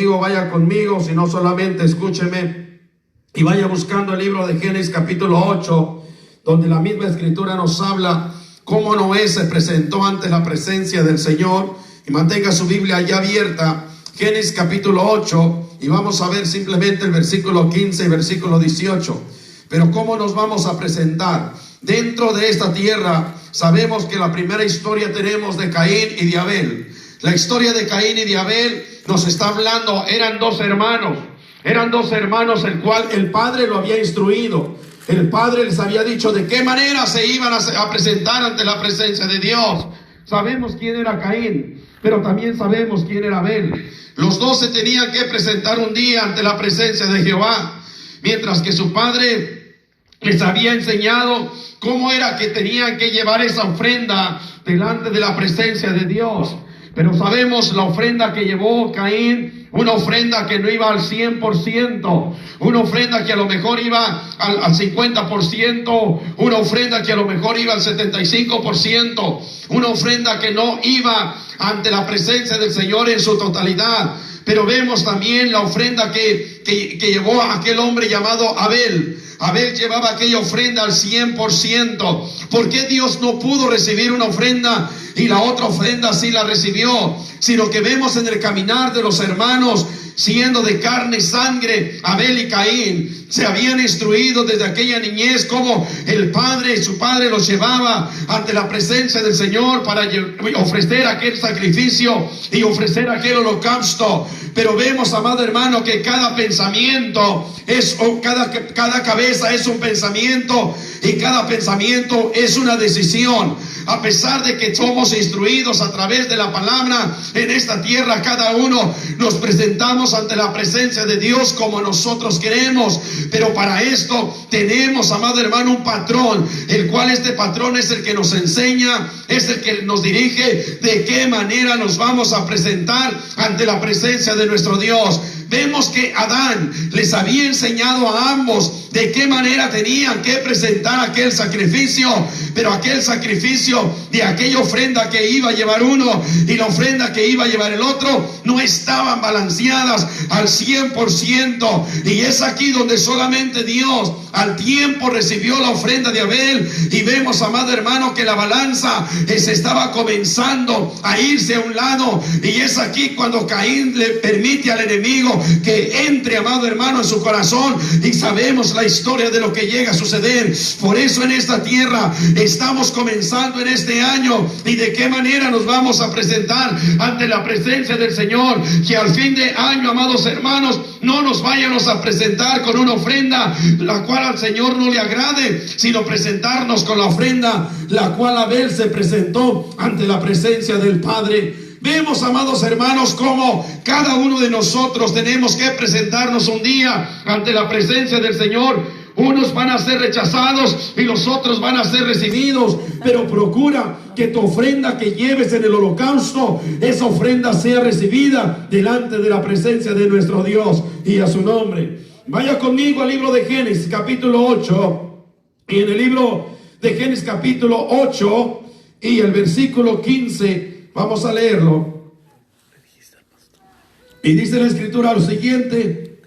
Vaya conmigo, si no solamente escúcheme y vaya buscando el libro de Génesis capítulo 8, donde la misma escritura nos habla cómo Noé se presentó ante la presencia del Señor. Y mantenga su Biblia ya abierta, Génesis capítulo 8, y vamos a ver simplemente el versículo 15 y versículo 18. Pero cómo nos vamos a presentar dentro de esta tierra. Sabemos que la primera historia tenemos de Caín y de Abel. La historia de Caín y de Abel nos está hablando, eran dos hermanos, el cual el padre lo había instruido. El padre les había dicho de qué manera se iban a presentar ante la presencia de Dios. Sabemos quién era Caín, pero también sabemos quién era Abel. Los dos se tenían que presentar un día ante la presencia de Jehová, mientras que su padre les había enseñado cómo era que tenían que llevar esa ofrenda delante de la presencia de Dios. Pero sabemos la ofrenda que llevó Caín, una ofrenda que no iba al 100%, una ofrenda que a lo mejor iba al 50%, una ofrenda que a lo mejor iba al 75%, una ofrenda que no iba ante la presencia del Señor en su totalidad. Pero vemos también la ofrenda que llevó a aquel hombre llamado Abel. Abel llevaba aquella ofrenda al 100%. ¿Por qué Dios no pudo recibir una ofrenda y la otra ofrenda sí la recibió? Sino que vemos en el caminar de los hermanos, siendo de carne y sangre, Abel y Caín se habían instruido desde aquella niñez como su padre los llevaba ante la presencia del Señor para ofrecer aquel sacrificio y ofrecer aquel holocausto. Pero vemos, amado hermano, que cada pensamiento cada cabeza es un pensamiento, y cada pensamiento es una decisión. A pesar de que somos instruidos a través de la palabra en esta tierra, cada uno nos presentamos ante la presencia de Dios como nosotros queremos. Pero para esto tenemos, amado hermano, un patrón, el cual este patrón es el que nos enseña, es el que nos dirige de qué manera nos vamos a presentar ante la presencia de nuestro Dios. Vemos que Adán les había enseñado a ambos de qué manera tenían que presentar aquel sacrificio, pero aquel sacrificio de aquella ofrenda que iba a llevar uno y la ofrenda que iba a llevar el otro no estaban balanceadas al 100%. Y es aquí donde solamente Dios al tiempo recibió la ofrenda de Abel. Y vemos, amado hermano, que la balanza se estaba comenzando a irse a un lado. Y es aquí cuando Caín le permite al enemigo que entre, amado hermano, en su corazón. Y sabemos la historia de lo que llega a suceder. Por eso en esta tierra estamos comenzando en este año. Y de qué manera nos vamos a presentar ante la presencia del Señor. Que al fin de año, amados hermanos, no nos vayamos a presentar con una ofrenda la cual al Señor no le agrade, sino presentarnos con la ofrenda la cual Abel se presentó ante la presencia del Padre. Vemos, amados hermanos, cómo cada uno de nosotros tenemos que presentarnos un día ante la presencia del Señor. Unos van a ser rechazados y los otros van a ser recibidos. Pero procura que tu ofrenda que lleves en el holocausto, esa ofrenda sea recibida delante de la presencia de nuestro Dios y a su nombre. Vaya conmigo al libro de Génesis capítulo 8. Y en el libro de Génesis capítulo 8 y el versículo 15... vamos a leerlo. Y dice la escritura lo siguiente: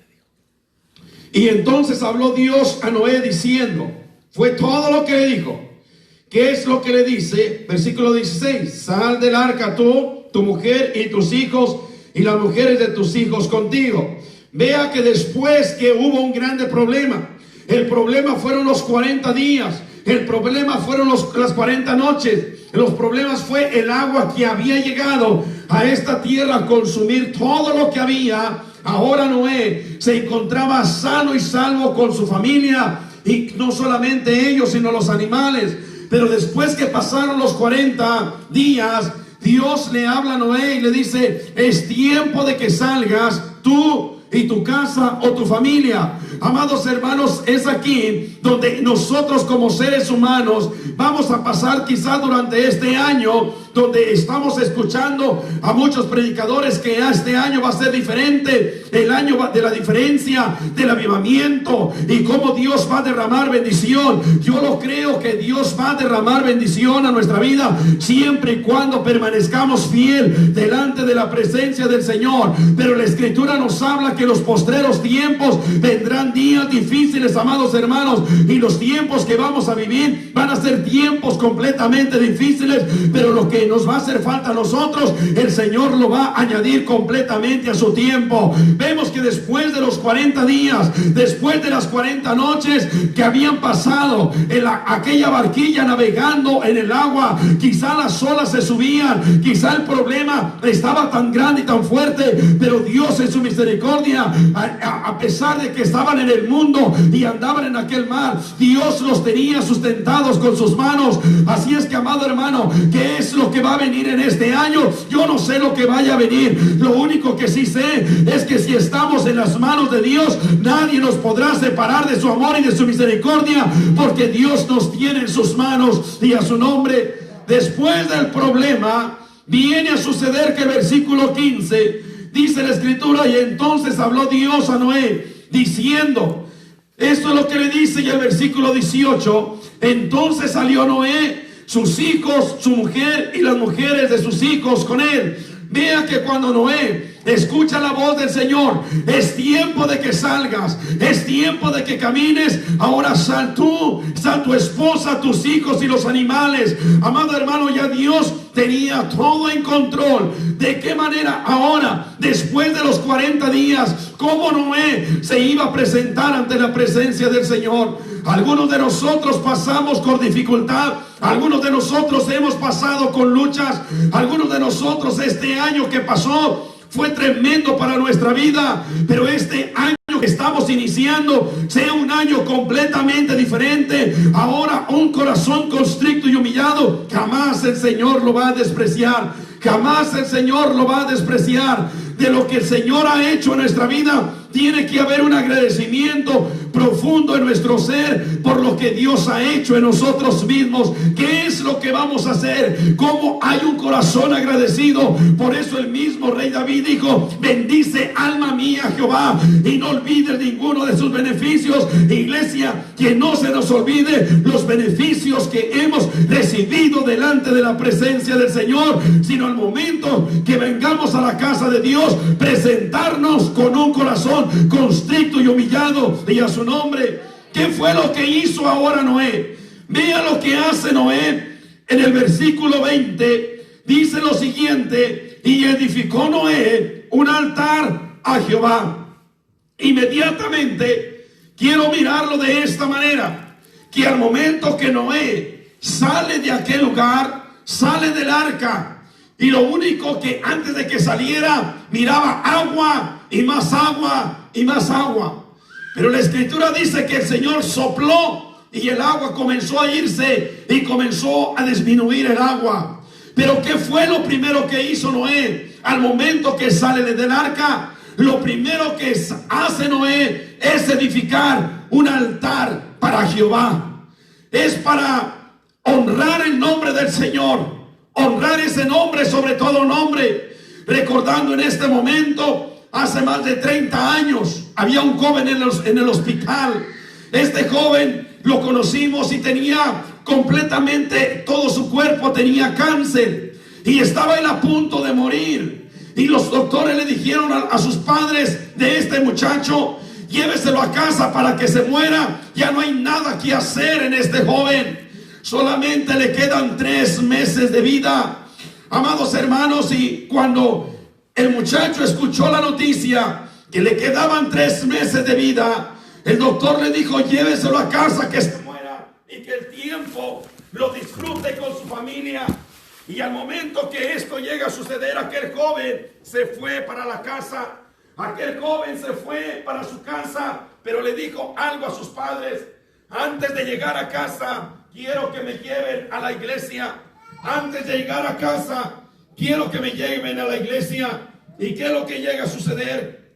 y entonces habló Dios a Noé diciendo, fue todo lo que le dijo. ¿Qué es lo que le dice? Versículo 16: sal del arca tú, tu mujer y tus hijos, y las mujeres de tus hijos contigo. Vea que después que hubo un grande problema, el problema fueron los 40 días, el problema fueron las 40 noches. Los problemas fue el agua que había llegado a esta tierra a consumir todo lo que había. Ahora Noé se encontraba sano y salvo con su familia, y no solamente ellos, sino los animales. Pero después que pasaron los 40 días, Dios le habla a Noé y le dice: es tiempo de que salgas tú y tu casa o tu familia. Amados hermanos, es aquí donde nosotros como seres humanos vamos a pasar quizá durante este año donde estamos escuchando a muchos predicadores que este año va a ser diferente, el año de la diferencia, del avivamiento, y cómo Dios va a derramar bendición. Yo lo creo que Dios va a derramar bendición a nuestra vida siempre y cuando permanezcamos fiel delante de la presencia del Señor. Pero la Escritura nos habla que los postreros tiempos vendrán días difíciles, amados hermanos, y los tiempos que vamos a vivir van a ser tiempos completamente difíciles, pero lo que nos va a hacer falta a nosotros, el Señor lo va a añadir completamente a su tiempo. Vemos que después de los 40 días, después de las 40 noches que habían pasado en aquella barquilla navegando en el agua, quizá las olas se subían, quizá el problema estaba tan grande y tan fuerte, pero Dios en su misericordia, a pesar de que estaban en el mundo y andaban en aquel mar, Dios los tenía sustentados con sus manos. Así es que, amado hermano, ¿qué es lo que va a venir en este año? Yo no sé lo que vaya a venir. Lo único que sí sé es que si estamos en las manos de Dios, nadie nos podrá separar de su amor y de su misericordia, porque Dios nos tiene en sus manos, y a su nombre. Después del problema viene a suceder que el versículo 15 dice la Escritura: y entonces habló Dios a Noé diciendo, esto es lo que le dice. Y el versículo 18: entonces salió Noé, sus hijos, su mujer y las mujeres de sus hijos con él. Vea que cuando Noé escucha la voz del Señor, es tiempo de que salgas, es tiempo de que camines. Ahora sal tú, sal tu esposa, tus hijos y los animales. Amado hermano, ya Dios tenía todo en control. ¿De qué manera ahora, después de los 40 días, cómo Noé se iba a presentar ante la presencia del Señor? Algunos de nosotros pasamos con dificultad, algunos de nosotros hemos pasado con luchas, algunos de nosotros este año que pasó fue tremendo para nuestra vida, pero este año que estamos iniciando sea un año completamente diferente. Ahora un corazón constricto y humillado, jamás el Señor lo va a despreciar, jamás el Señor lo va a despreciar. De lo que el Señor ha hecho en nuestra vida, tiene que haber un agradecimiento profundo en nuestro ser por lo que Dios ha hecho en nosotros mismos. ¿Qué es lo que vamos a hacer? ¿Cómo hay un corazón agradecido? Por eso el mismo rey David dijo: bendice alma mía Jehová y no olvides ninguno de sus beneficios. Iglesia, que no se nos olvide los beneficios que hemos recibido delante de la presencia del Señor, sino al momento que vengamos a la casa de Dios, presentarnos con un corazón constricto y humillado, y a su nombre. ¿Qué fue lo que hizo ahora Noé? Vea lo que hace Noé en el versículo 20. Dice lo siguiente: y edificó Noé un altar a Jehová. Inmediatamente quiero mirarlo de esta manera, que al momento que Noé sale de aquel lugar, sale del arca, y lo único que antes de que saliera miraba agua y más agua y más agua. Pero la Escritura dice que el Señor sopló y el agua comenzó a irse y comenzó a disminuir el agua. Pero ¿qué fue lo primero que hizo Noé al momento que sale del arca? Lo primero que hace Noé es edificar un altar para Jehová. Es para honrar el nombre del Señor, honrar ese nombre sobre todo nombre. Recordando en este momento, hace más de 30 años, había un joven en el hospital. Este joven lo conocimos y tenía completamente todo su cuerpo, tenía cáncer y estaba él a punto de morir. Y los doctores le dijeron a sus padres de este muchacho: lléveselo a casa para que se muera, ya no hay nada que hacer en este joven, solamente le quedan 3 meses de vida. Amados hermanos, y cuando el muchacho escuchó la noticia que le quedaban 3 meses de vida, el doctor le dijo: lléveselo a casa, que se muera y que el tiempo lo disfrute con su familia. Y al momento que esto llega a suceder, aquel joven se fue para la casa, aquel joven se fue para su casa, pero le dijo algo a sus padres: antes de llegar a casa, quiero que me lleven a la iglesia. Antes de llegar a casa, quiero que me lleven a la iglesia. ¿Y qué es lo que llega a suceder?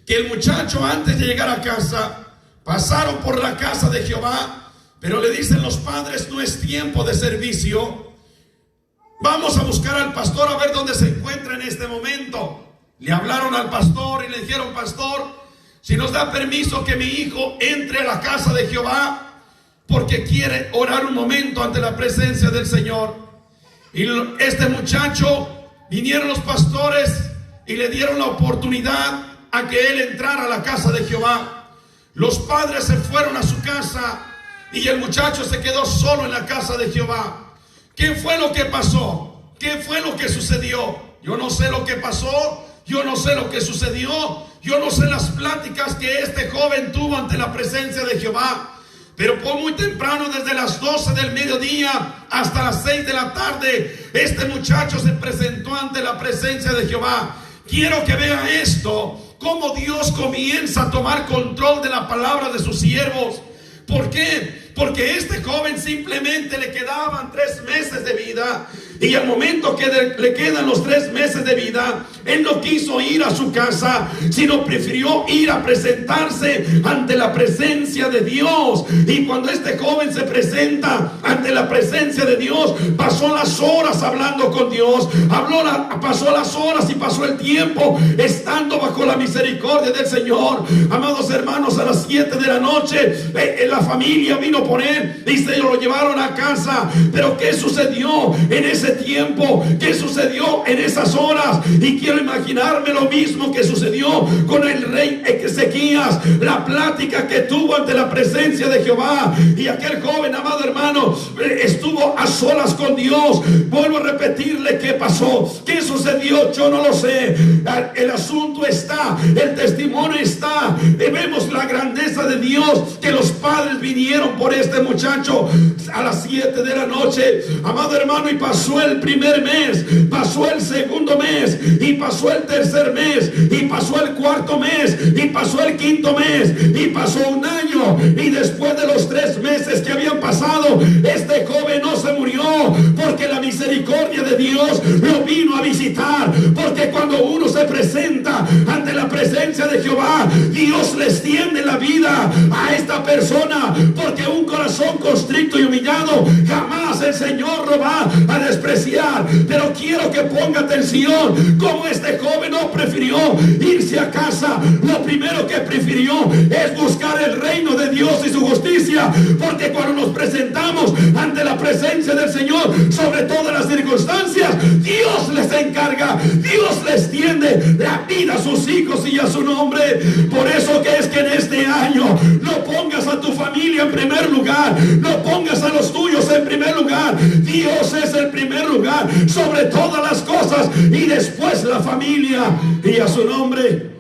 Que el muchacho, antes de llegar a casa, pasaron por la casa de Jehová, pero le dicen los padres: no es tiempo de servicio. Vamos a buscar al pastor a ver dónde se encuentra en este momento. Le hablaron al pastor y le dijeron: pastor, si nos da permiso que mi hijo entre a la casa de Jehová, porque quiere orar un momento ante la presencia del Señor. Y este muchacho, vinieron los pastores y le dieron la oportunidad a que él entrara a la casa de Jehová. Los padres se fueron a su casa y el muchacho se quedó solo en la casa de Jehová. ¿Qué fue lo que pasó? ¿Qué fue lo que sucedió? Yo no sé lo que pasó, yo no sé lo que sucedió, yo no sé las pláticas que este joven tuvo ante la presencia de Jehová. Pero por muy temprano, desde las 12 del mediodía hasta las 6 de la tarde, este muchacho se presentó ante la presencia de Jehová. Quiero que vea esto, cómo Dios comienza a tomar control de la palabra de sus siervos. ¿Por qué? Porque este joven simplemente le quedaban 3 meses de vida. Y al momento que le quedan los 3 meses de vida, él no quiso ir a su casa, sino prefirió ir a presentarse ante la presencia de Dios. Y cuando este joven se presenta ante la presencia de Dios, pasó las horas hablando con Dios, pasó las horas y pasó el tiempo estando bajo la misericordia del Señor. Amados hermanos, a las 7 de la noche la familia vino por él y se lo llevaron a casa. Pero ¿qué sucedió en ese tiempo? ¿Qué sucedió en esas horas? Y quiero imaginarme lo mismo que sucedió con el rey Ezequías, la plática que tuvo ante la presencia de Jehová. Y aquel joven, amado hermano, estuvo a solas con Dios. Vuelvo a repetirle qué pasó, qué sucedió, yo no lo sé. El asunto está, el testimonio está. Vemos la grandeza de Dios, que los padres vinieron por este muchacho a las 7 de la noche, amado hermano, y pasó el primer mes, pasó el segundo mes, y pasó el tercer mes, y pasó el cuarto mes, y pasó el quinto mes, y pasó un año. Y después de los 3 meses que habían pasado, este joven no se murió, porque la misericordia de Dios lo vino a visitar. Porque cuando uno se presenta ante la presencia de Jehová, Dios le extiende la vida a esta persona, porque un corazón constricto y humillado jamás el Señor lo va a despreciar. Pero quiero que ponga atención, como este joven no prefirió irse a casa. Lo primero que prefirió es buscar el reino de Dios y su justicia, porque cuando nos presentamos ante la presencia del Señor, sobre todas las circunstancias, Dios les encarga, Dios les extiende la vida a sus hijos y a su nombre. Por eso que es que en este año no pongas a tu familia en primer lugar, no pongas a los tuyos en primer lugar. Dios es el primer lugar sobre todas las cosas, y después la familia y a su nombre.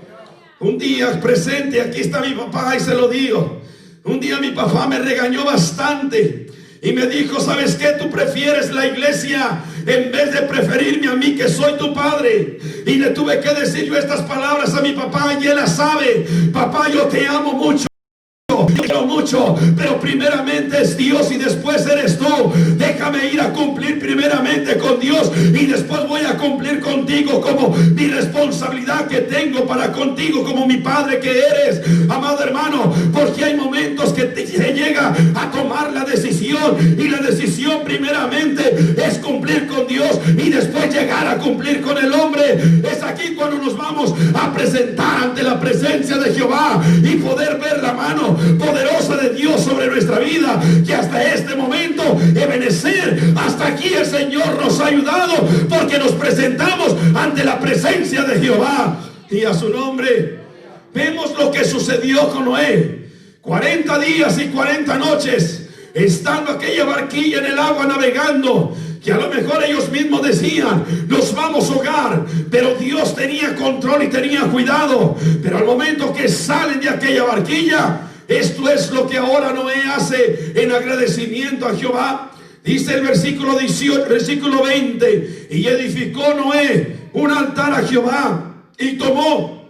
Un día presente, aquí está mi papá y se lo digo, un día mi papá me regañó bastante y me dijo: ¿sabes qué? Tú prefieres la iglesia en vez de preferirme a mí, que soy tu padre. Y le tuve que decir yo estas palabras a mi papá, y él las sabe. Papá, yo te amo mucho, yo quiero mucho, pero primeramente es Dios y después eres tú. Déjame ir a cumplir primeramente con Dios, y después voy a cumplir contigo como mi responsabilidad que tengo para contigo, como mi padre que eres, amado hermano. Porque hay momentos que se llega a tomar la decisión, y la decisión primeramente es cumplir con Dios y después llegar a cumplir con el hombre. Es aquí cuando nos vamos a presentar ante la presencia de Jehová y poder ver la mano poderosa de Dios sobre nuestra vida, que hasta este momento, Ebenezer, hasta aquí el Señor nos ha ayudado, porque nos presentamos ante la presencia de Jehová y a su nombre. Vemos lo que sucedió con Noé: 40 días y 40 noches estando aquella barquilla en el agua navegando, que a lo mejor ellos mismos decían: nos vamos a ahogar, pero Dios tenía control y tenía cuidado. Pero al momento que salen de aquella barquilla, esto es lo que ahora Noé hace en agradecimiento a Jehová. Dice el versículo 18, versículo 20: y edificó Noé un altar a Jehová, y tomó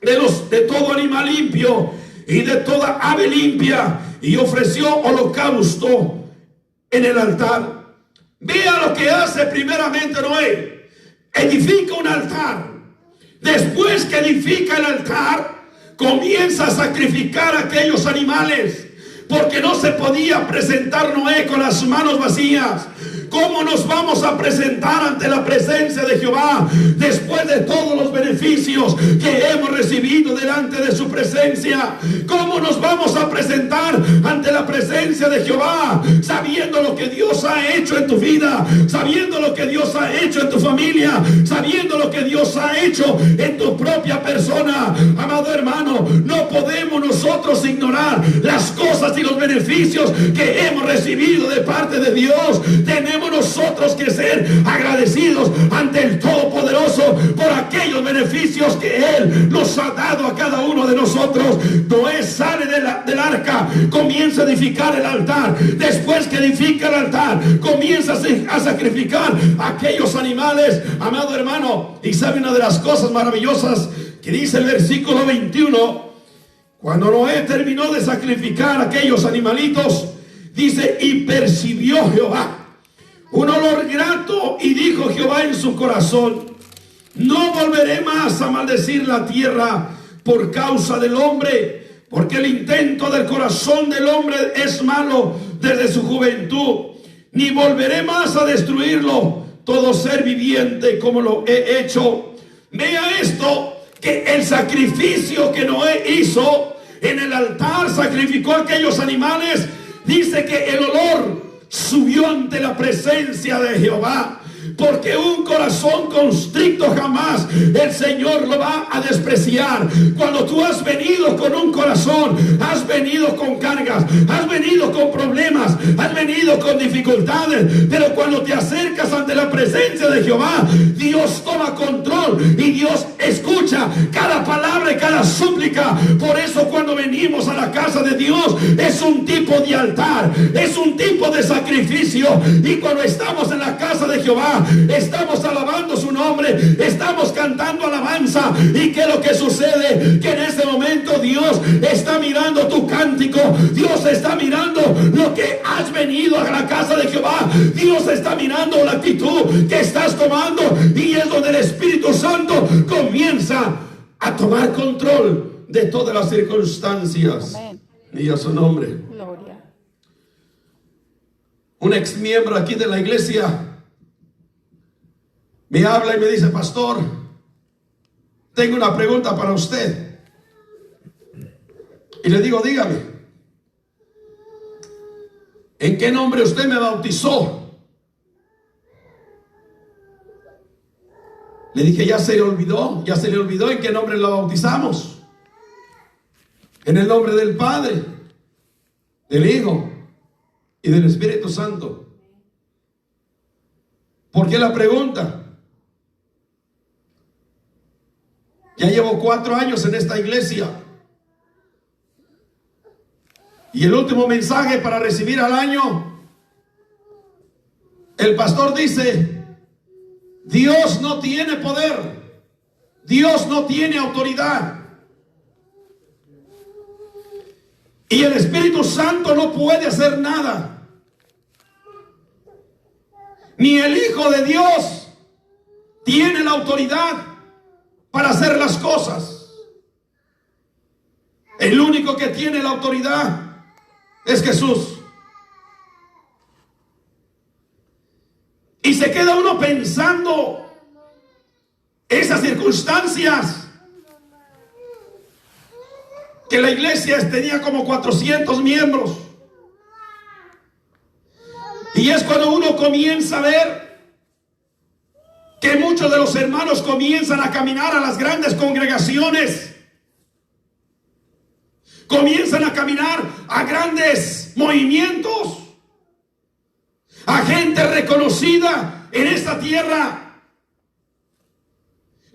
de todo animal limpio y de toda ave limpia, y ofreció holocausto en el altar. Vea lo que hace primeramente Noé: edifica un altar. Después que edifica el altar, comienza a sacrificar aquellos animales, porque no se podía presentar Noé con las manos vacías. ¿Cómo nos vamos a presentar ante la presencia de Jehová después de todos los beneficios que hemos recibido delante de su presencia? ¿Cómo nos vamos a presentar ante la presencia de Jehová sabiendo lo que Dios ha hecho en tu vida, sabiendo lo que Dios ha hecho en tu familia, sabiendo lo que Dios ha hecho en tu propia persona? Amado hermano, no podemos nosotros ignorar las cosas y los beneficios que hemos recibido de parte de Dios. Tenemos nosotros que ser agradecidos ante el Todopoderoso por aquellos beneficios que Él nos ha dado a cada uno de nosotros. Noé sale del arca, comienza a edificar el altar. Después que edifica el altar, comienza a sacrificar aquellos animales, amado hermano. Y sabe una de las cosas maravillosas que dice el versículo 21, cuando Noé terminó de sacrificar aquellos animalitos, dice: y percibió Jehová un olor grato, y dijo Jehová en su corazón: no volveré más a maldecir la tierra por causa del hombre, porque el intento del corazón del hombre es malo desde su juventud, ni volveré más a destruirlo todo ser viviente como lo he hecho. Vea esto, que el sacrificio que Noé hizo en el altar, sacrificó aquellos animales, dice que el olor subió ante la presencia de Jehová. Porque un corazón constricto jamás el Señor lo va a despreciar. Cuando tú has venido con un corazón, has venido con cargas, has venido con problemas, has venido con dificultades, pero cuando te acercas ante la presencia de Jehová, Dios toma control y Dios escucha cada palabra y cada súplica. Por eso cuando venimos a la casa de Dios, es un tipo de altar, es un tipo de sacrificio. Y cuando estamos en la casa de Jehová, estamos alabando su nombre, estamos cantando alabanza. ¿Y qué es lo que sucede? Que en ese momento Dios está mirando tu cántico, Dios está mirando lo que has venido a la casa de Jehová, Dios está mirando la actitud que estás tomando, y es donde el Espíritu Santo comienza a tomar control de todas las circunstancias. Amén. Y a su nombre. Gloria. Un ex miembro aquí de la iglesia me habla y me dice: pastor, tengo una pregunta para usted. Y le digo: dígame, ¿en qué nombre usted me bautizó? Le dije: ya se le olvidó en qué nombre lo bautizamos. En el nombre del Padre, del Hijo y del Espíritu Santo. ¿Por qué la pregunta? Ya llevo 4 años en esta iglesia, y el último mensaje para recibir al año, el pastor dice: Dios no tiene poder, Dios no tiene autoridad, y el Espíritu Santo no puede hacer nada, ni el Hijo de Dios tiene la autoridad para hacer las cosas. El único que tiene la autoridad es Jesús. Y se queda uno pensando esas circunstancias, que la iglesia tenía como 400 miembros, y es cuando uno comienza a ver que muchos de los hermanos comienzan a caminar a las grandes congregaciones, comienzan a caminar a grandes movimientos, a gente reconocida en esta tierra,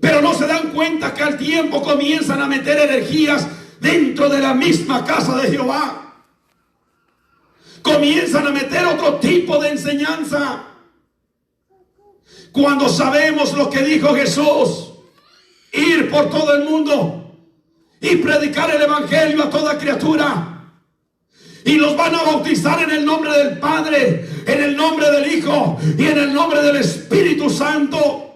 pero no se dan cuenta que al tiempo comienzan a meter energías dentro de la misma casa de Jehová, comienzan a meter otro tipo de enseñanza. Cuando sabemos lo que dijo Jesús: ir por todo el mundo y predicar el evangelio a toda criatura, y los van a bautizar en el nombre del Padre, en el nombre del Hijo y en el nombre del Espíritu Santo.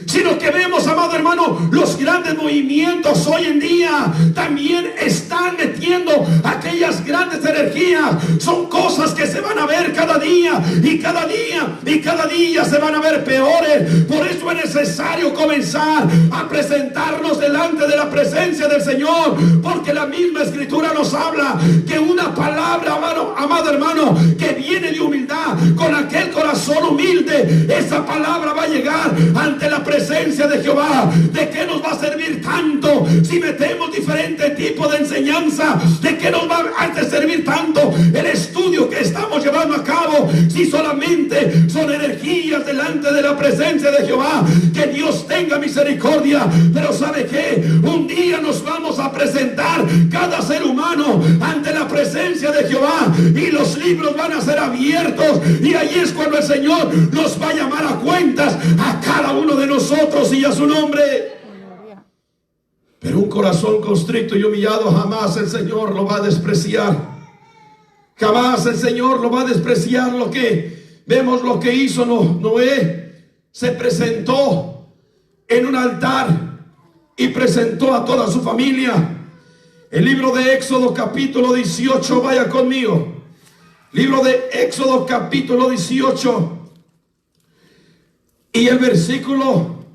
sino que vemos, amado hermano, los grandes movimientos hoy en día también están metiendo aquellas grandes energías. Son cosas que se van a ver cada día y cada día y cada día se van a ver peores. Por eso es necesario comenzar a presentarnos delante de la presencia del Señor, porque la misma Escritura nos habla que una palabra, amado hermano, que viene de humildad, con aquel corazón humilde, esa palabra va a llegar ante la presencia de Jehová. ¿De qué nos va a servir tanto si metemos diferentes tipos de enseñanza? ¿De qué nos va a servir tanto el estudio que estamos llevando a cabo si solamente son energías delante de la presencia de Jehová? Que Dios tenga misericordia. Pero ¿sabe qué? Un día nos vamos a presentar cada ser humano ante la presencia de Jehová y los libros van a ser abiertos, y ahí es cuando el Señor nos va a llamar a cuentas a cada uno de nosotros y a su nombre. Pero un corazón constricto y humillado jamás el Señor lo va a despreciar. Jamás el Señor lo va a despreciar. Lo que vemos, lo que hizo Noé, se presentó en un altar y presentó a toda su familia. El libro de Éxodo capítulo 18, vaya conmigo. Libro de Éxodo capítulo 18 y el versículo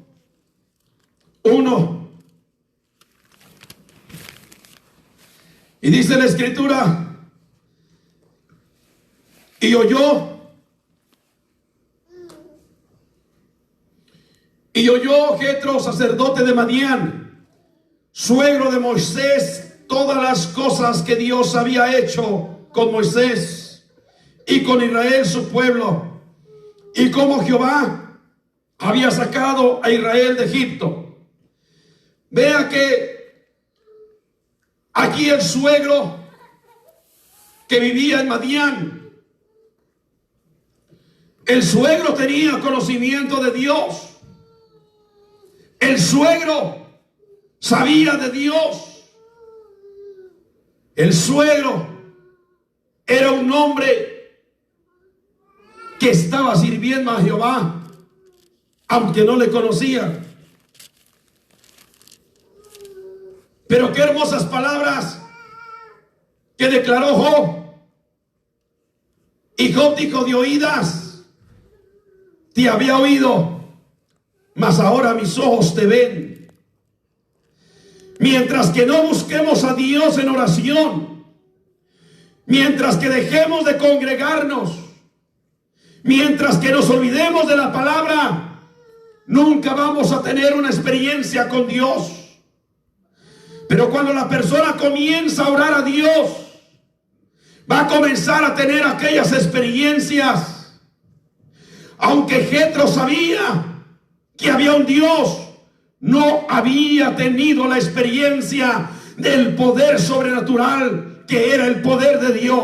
1. Y dice la Escritura: y oyó Jetro, sacerdote de Madián, suegro de Moisés, todas las cosas que Dios había hecho con Moisés y con Israel su pueblo, y cómo Jehová había sacado a Israel de Egipto. Vea que aquí el suegro que vivía en Madián, el suegro tenía conocimiento de Dios. El suegro sabía de Dios. El suegro era un hombre que estaba sirviendo a Jehová, aunque no le conocía. Pero qué hermosas palabras que declaró Job. Y Job dijo: de oídas te había oído, mas ahora mis ojos te ven. Mientras que no busquemos a Dios en oración, mientras que dejemos de congregarnos, mientras que nos olvidemos de la palabra, nunca vamos a tener una experiencia con Dios. Pero cuando la persona comienza a orar a Dios, va a comenzar a tener aquellas experiencias. Aunque Jetro sabía que había un Dios, no había tenido la experiencia del poder sobrenatural que era el poder de Dios.